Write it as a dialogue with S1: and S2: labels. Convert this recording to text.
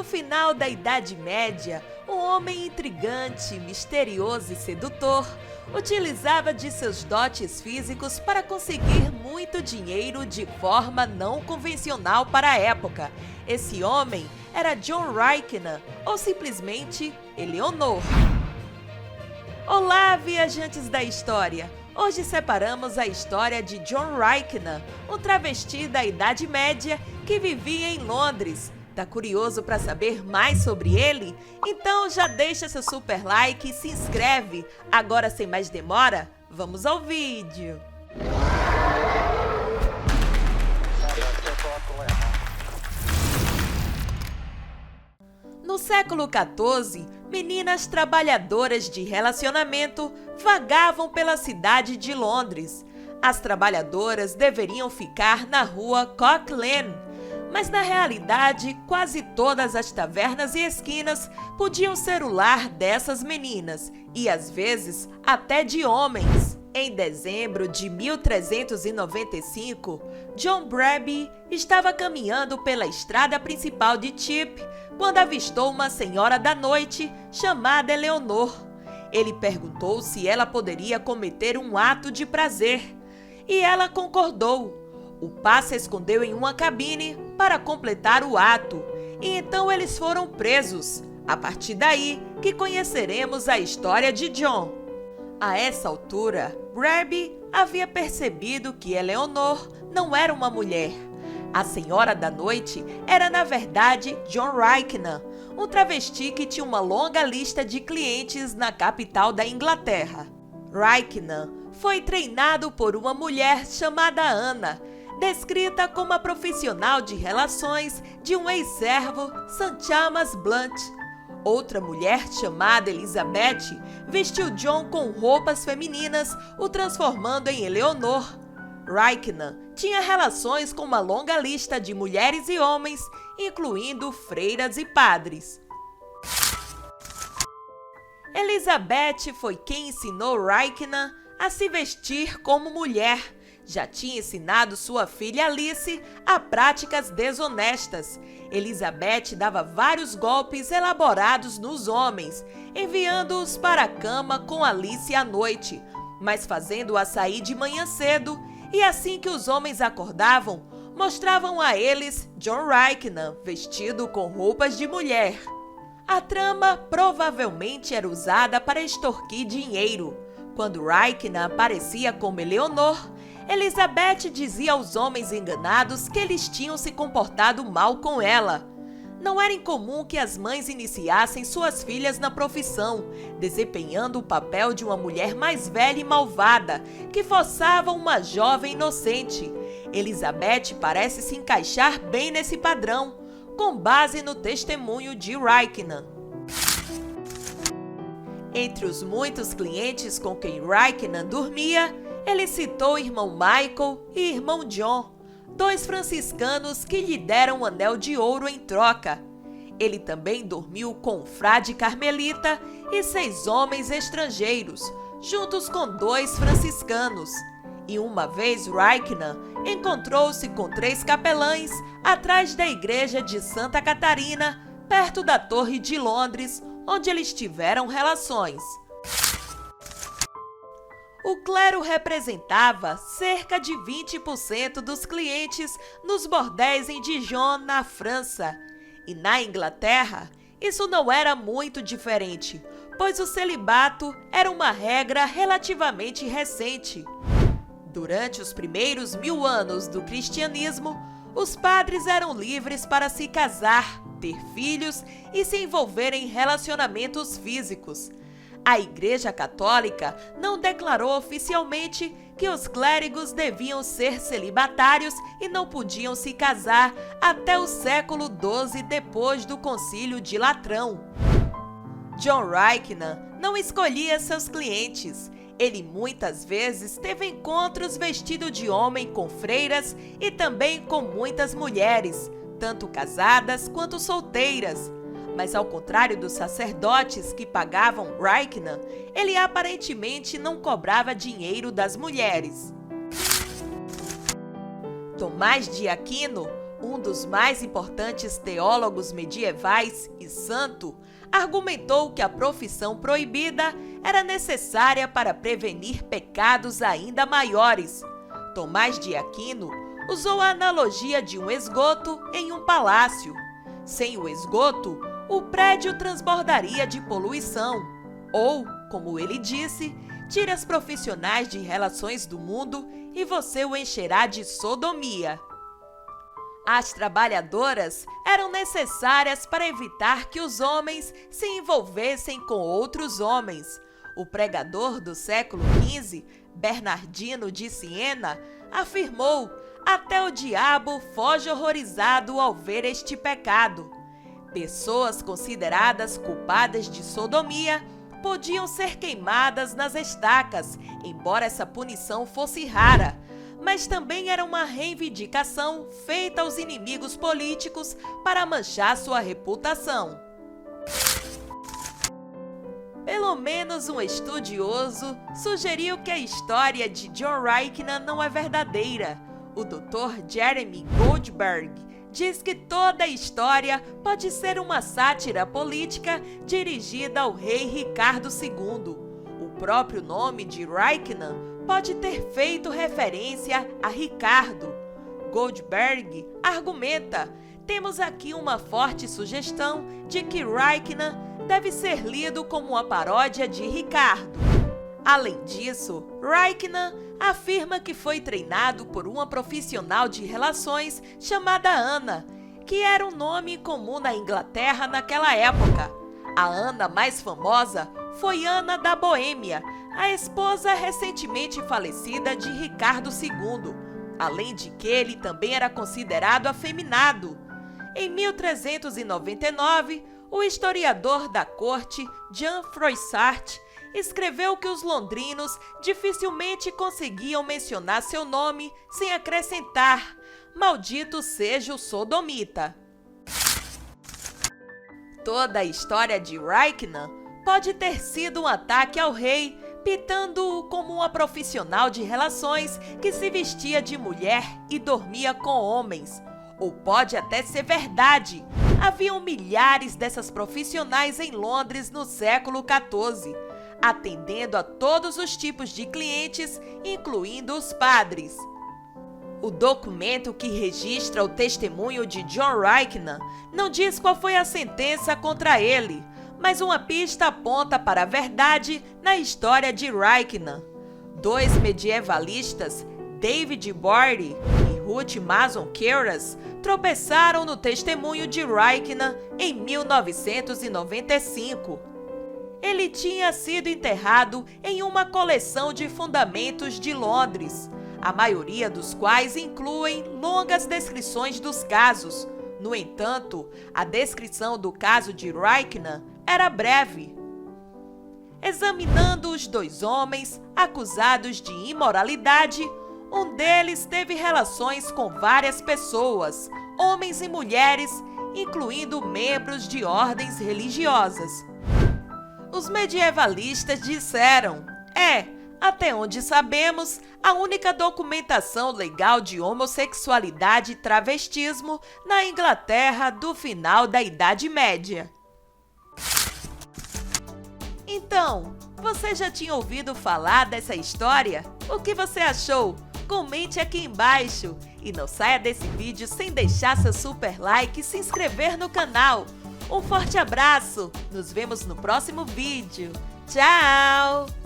S1: No final da Idade Média, um homem intrigante, misterioso e sedutor utilizava de seus dotes físicos para conseguir muito dinheiro de forma não convencional para a época. Esse homem era John Raichner, ou simplesmente Eleonor. Olá, viajantes da história! Hoje separamos a história de John Raichner, um travesti da Idade Média que vivia em Londres. Tá curioso para saber mais sobre ele? Então já deixa seu super like e se inscreve. Agora, sem mais demora, vamos ao vídeo. No século XIV, meninas trabalhadoras de relacionamento vagavam pela cidade de Londres. As trabalhadoras deveriam ficar na rua Cock Lane, mas na realidade, quase todas as tavernas e esquinas podiam ser o lar dessas meninas, e às vezes até de homens. Em dezembro de 1395, John Brabby estava caminhando pela estrada principal de Cheap quando avistou uma senhora da noite chamada Eleonor. Ele perguntou se ela poderia cometer um ato de prazer, e ela concordou. O par se escondeu em uma cabine para completar o ato, e então eles foram presos. A partir daí que conheceremos a história de John. A essa altura, Brabby havia percebido que Eleonor não era uma mulher. A Senhora da Noite era, na verdade, John Raichner, um travesti que tinha uma longa lista de clientes na capital da Inglaterra. Raichner foi treinado por uma mulher chamada Anna, descrita como a profissional de relações de um ex-servo, St. Thomas Blunt. Outra mulher chamada Elizabeth vestiu John com roupas femininas, o transformando em Eleonor. Raichner tinha relações com uma longa lista de mulheres e homens, incluindo freiras e padres. Elizabeth foi quem ensinou Raichner a se vestir como mulher. Já tinha ensinado sua filha Alice a práticas desonestas. Elizabeth dava vários golpes elaborados nos homens, enviando-os para a cama com Alice à noite, mas fazendo-a sair de manhã cedo, e assim que os homens acordavam, mostravam a eles John Raichner vestido com roupas de mulher. A trama provavelmente era usada para extorquir dinheiro. Quando Raichner aparecia como Eleonor, Elizabeth dizia aos homens enganados que eles tinham se comportado mal com ela. Não era incomum que as mães iniciassem suas filhas na profissão, desempenhando o papel de uma mulher mais velha e malvada, que forçava uma jovem inocente. Elizabeth parece se encaixar bem nesse padrão, com base no testemunho de Raichner. Entre os muitos clientes com quem Raichner dormia, ele citou o irmão Michael e irmão John, dois franciscanos que lhe deram um anel de ouro em troca. Ele também dormiu com um frade carmelita e 6 homens estrangeiros, juntos com 2 franciscanos. E uma vez Raichner encontrou-se com 3 capelães atrás da igreja de Santa Catarina, perto da Torre de Londres, onde eles tiveram relações. O clero representava cerca de 20% dos clientes nos bordéis em Dijon, na França. E na Inglaterra, isso não era muito diferente, pois o celibato era uma regra relativamente recente. Durante os primeiros 1000 anos do cristianismo, os padres eram livres para se casar, ter filhos e se envolver em relacionamentos físicos. A Igreja Católica não declarou oficialmente que os clérigos deviam ser celibatários e não podiam se casar até o século XII, depois do Concílio de Latrão. John Raichner não escolhia seus clientes. Ele muitas vezes teve encontros vestido de homem com freiras e também com muitas mulheres, tanto casadas quanto solteiras. Mas ao contrário dos sacerdotes que pagavam Raichner, ele aparentemente não cobrava dinheiro das mulheres. Tomás de Aquino, Um dos mais importantes teólogos medievais e santo argumentou que a profissão proibida era necessária para prevenir pecados ainda maiores. Tomás de Aquino usou a analogia de um esgoto em um palácio. Sem o esgoto, o prédio transbordaria de poluição. Ou, como ele disse, tire as profissionais de relações do mundo e você o encherá de sodomia. As trabalhadoras eram necessárias para evitar que os homens se envolvessem com outros homens. O pregador do século XV, Bernardino de Siena, afirmou: até o diabo foge horrorizado ao ver este pecado. Pessoas consideradas culpadas de sodomia podiam ser queimadas nas estacas, embora essa punição fosse rara, mas também era uma reivindicação feita aos inimigos políticos para manchar sua reputação. Pelo menos um estudioso sugeriu que a história de John Raichman não é verdadeira. O Dr. Jeremy Goldberg diz que toda a história pode ser uma sátira política dirigida ao rei Ricardo II. O próprio nome de Raichman pode ter feito referência a Ricardo. Goldberg argumenta: temos aqui uma forte sugestão de que Raichman deve ser lido como uma paródia de Ricardo. Além disso, Raichman afirma que foi treinado por uma profissional de relações chamada Ana, que era um nome comum na Inglaterra naquela época. A Ana mais famosa foi Ana da Boêmia, a esposa recentemente falecida de Ricardo II, além de que ele também era considerado afeminado. Em 1399, o historiador da corte, Jean Froissart, escreveu que os londrinos dificilmente conseguiam mencionar seu nome sem acrescentar: maldito seja o sodomita. Toda a história de Raichman pode ter sido um ataque ao rei, pitando-o como uma profissional de relações que se vestia de mulher e dormia com homens. Ou pode até ser verdade. Haviam milhares dessas profissionais em Londres no século XIV, atendendo a todos os tipos de clientes, incluindo os padres. O documento que registra o testemunho de John Raichman não diz qual foi a sentença contra ele, mas uma pista aponta para a verdade na história de Raichman. Dois medievalistas, David Bory e Ruth Mason Queiroz, tropeçaram no testemunho de Raichman em 1995. Ele tinha sido enterrado em uma coleção de fundamentos de Londres, a maioria dos quais incluem longas descrições dos casos. No entanto, a descrição do caso de Raichman era breve. Examinando os dois homens acusados de imoralidade, um deles teve relações com várias pessoas, homens e mulheres, incluindo membros de ordens religiosas. Os medievalistas disseram: até onde sabemos, a única documentação legal de homossexualidade e travestismo na Inglaterra do final da Idade Média. Então, você já tinha ouvido falar dessa história? O que você achou? Comente aqui embaixo. E não saia desse vídeo sem deixar seu super like e se inscrever no canal. Um forte abraço! Nos vemos no próximo vídeo. Tchau!